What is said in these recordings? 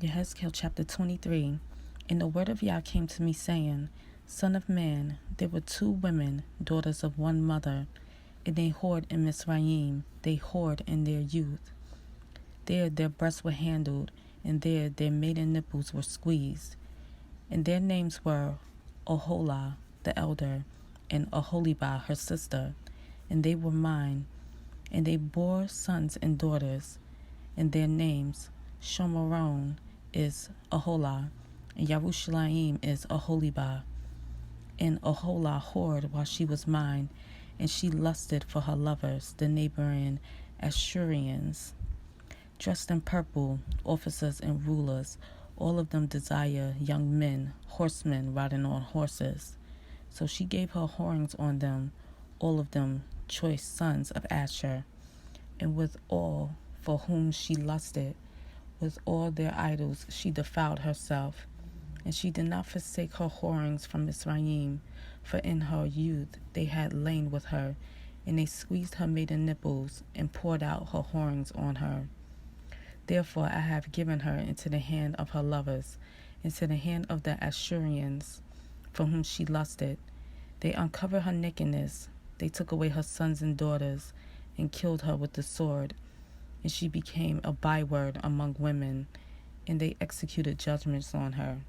Yehezqel chapter 23. And the word of Yah came to me, saying, Son of man, there were 2 women, daughters of one mother, and they whored in Mizraim, they whored in their youth. There their breasts were handled, and there their maiden nipples were squeezed. And their names were Oholah, the elder, and Oholibah, her sister, and they were mine. And they bore sons and daughters, and their names, Shomeron is Oholah, and Yerushalayim is Oholibah. And Oholah whored while she was mine, and she lusted for her lovers, the neighboring Ashurians. Dressed in purple, officers and rulers, all of them desire young men, horsemen riding on horses. So she gave her whorings on them, all of them choice sons of Asher. And with all for whom she lusted, with all their idols she defiled herself. And she did not forsake her whorings from Mizraim, for in her youth they had lain with her, and they squeezed her maiden nipples, and poured out her whorings on her. Therefore I have given her into the hand of her lovers, into the hand of the Ashurians, for whom she lusted. They uncovered her nakedness, they took away her sons and daughters, and killed her with the sword. And she became a byword among women, and they executed judgments on her.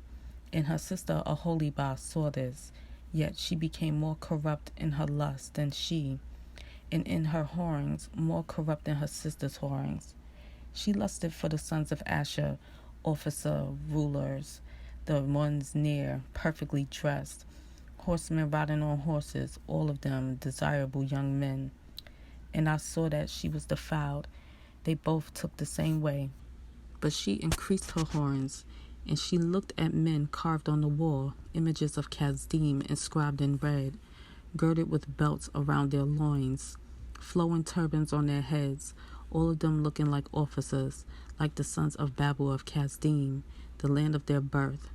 And her sister Oholibah saw this, yet she became more corrupt in her lust than she, and in her whorings more corrupt than her sister's whorings. She lusted for the sons of Asher, officer, rulers, the ones near, perfectly dressed, horsemen riding on horses, all of them desirable young men. And I saw that she was defiled. They both took the same way. But she increased her horns, and she looked at men carved on the wall, images of Chazdim inscribed in red, girded with belts around their loins, flowing turbans on their heads, all of them looking like officers, like the sons of Babel of Chazdim, the land of their birth.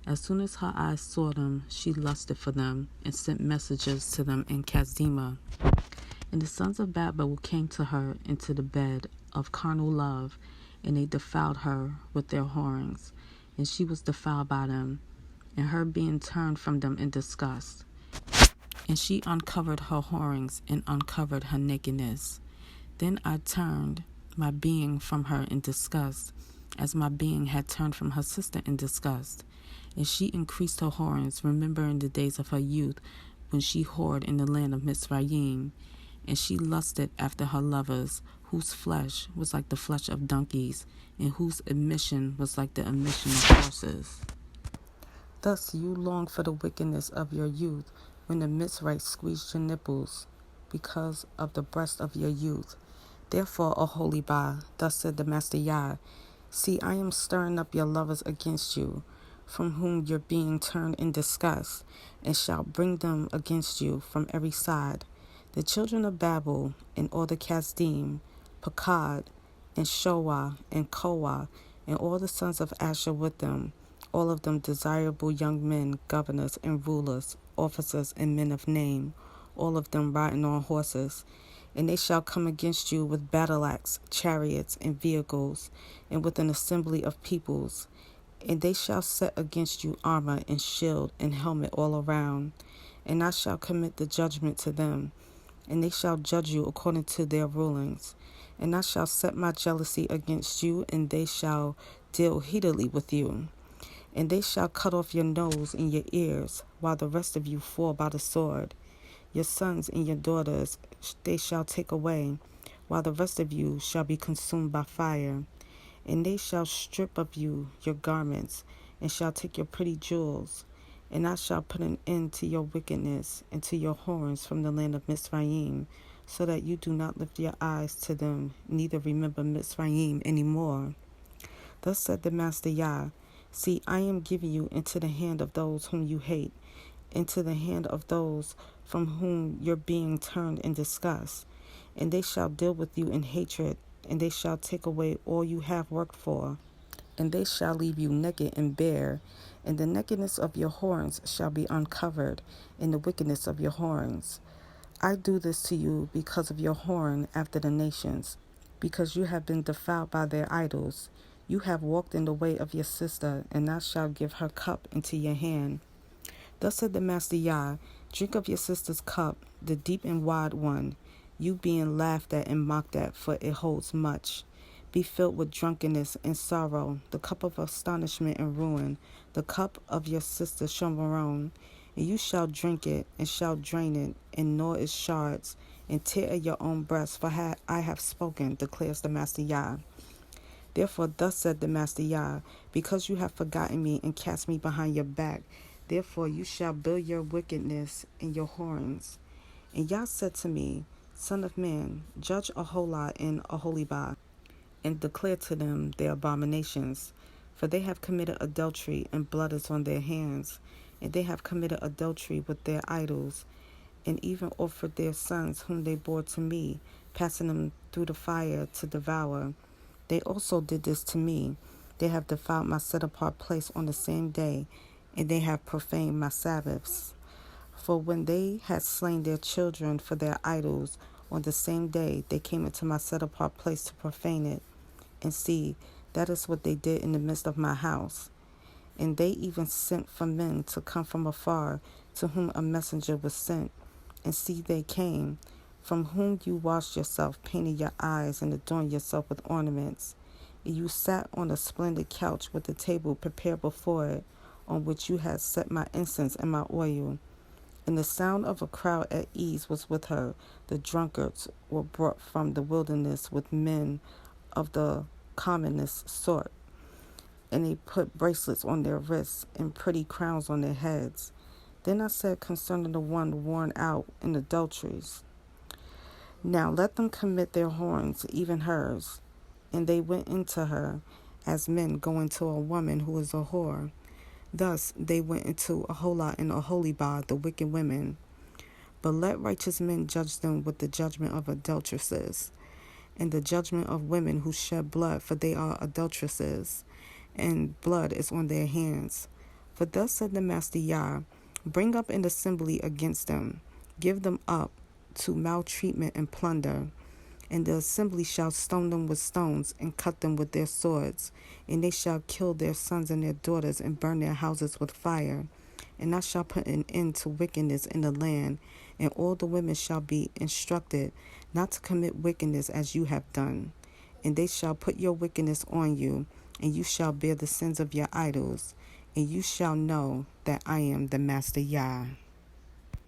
As soon as her eyes saw them, she lusted for them, and sent messengers to them in Chazdima. And the sons of Babel came to her into the bed of carnal love, and they defiled her with their whorings, and she was defiled by them, and her being turned from them in disgust. And she uncovered her whorings, and uncovered her nakedness. Then I turned my being from her in disgust, as my being had turned from her sister in disgust. And she increased her whorings, remembering the days of her youth, when she whored in the land of Mizraim. And she lusted after her lovers, whose flesh was like the flesh of donkeys, and whose emission was like the emission of horses. Thus you long for the wickedness of your youth, when the Mizrite squeezed your nipples, because of the breast of your youth. Therefore, Oholibah, thus said the Master Yah, see, I am stirring up your lovers against you, from whom you're being turned in disgust, and shall bring them against you from every side. The children of Babel, and all the Chazdim, Pakad, and Shoah, and Koah, and all the sons of Asher with them, all of them desirable young men, governors and rulers, officers and men of name, all of them riding on horses. And they shall come against you with battle-axe, chariots, and vehicles, and with an assembly of peoples. And they shall set against you armor and shield and helmet all around. And I shall commit the judgment to them, and they shall judge you according to their rulings. And I shall set my jealousy against you, and they shall deal heatedly with you. And they shall cut off your nose and your ears, while the rest of you fall by the sword. Your sons and your daughters they shall take away, while the rest of you shall be consumed by fire. And they shall strip of you your garments, and shall take your pretty jewels. And I shall put an end to your wickedness and to your whorings from the land of Mizraim, so that you do not lift your eyes to them, neither remember Mizraim any more. Thus said the Master Yah, see, I am giving you into the hand of those whom you hate, into the hand of those from whom you're being turned in disgust. And they shall deal with you in hatred, and they shall take away all you have worked for. And they shall leave you naked and bare, and the nakedness of your horns shall be uncovered, and the wickedness of your horns. I do this to you because of your whoring after the nations, because you have been defiled by their idols. You have walked in the way of your sister, and thou shalt give her cup into your hand. Thus said the Master Yah, drink of your sister's cup, the deep and wide one, you being laughed at and mocked at, for it holds much. Be filled with drunkenness and sorrow, the cup of astonishment and ruin, the cup of your sister Shomeron. And you shall drink it, and shall drain it, and gnaw its shards, and tear at your own breast, for I have spoken, declares the Master Yah. Therefore thus said the Master Yah, because you have forgotten me and cast me behind your back, therefore you shall build your wickedness and your horns. And Yah said to me, Son of man, judge Aholah and Aholibah, and declare to them their abominations. For they have committed adultery, and blood is on their hands. And they have committed adultery with their idols, and even offered their sons whom they bore to me, passing them through the fire to devour. They also did this to me. They have defiled my set-apart place on the same day, and they have profaned my Sabbaths. For when they had slain their children for their idols, on the same day they came into my set-apart place to profane it. And see, that is what they did in the midst of my house. And they even sent for men to come from afar, to whom a messenger was sent. And see, they came, from whom you washed yourself, painted your eyes, and adorned yourself with ornaments. And you sat on a splendid couch with a table prepared before it, on which you had set my incense and my oil. And the sound of a crowd at ease was with her. The drunkards were brought from the wilderness with men of the commonest sort. And they put bracelets on their wrists and pretty crowns on their heads. Then I said concerning the one worn out in adulteries, now let them commit their horns, even hers. And they went into her, as men go into a woman who is a whore. Thus they went into Aholah and Aholibah, the wicked women. But let righteous men judge them with the judgment of adulteresses, and the judgment of women who shed blood, for they are adulteresses, and blood is on their hands. For thus said the Master Yah, bring up an assembly against them, give them up to maltreatment and plunder, and the assembly shall stone them with stones, and cut them with their swords, and they shall kill their sons and their daughters, and burn their houses with fire. And I shall put an end to wickedness in the land, and all the women shall be instructed not to commit wickedness as you have done. And they shall put your wickedness on you, and you shall bear the sins of your idols, and you shall know that I am the Master Yah.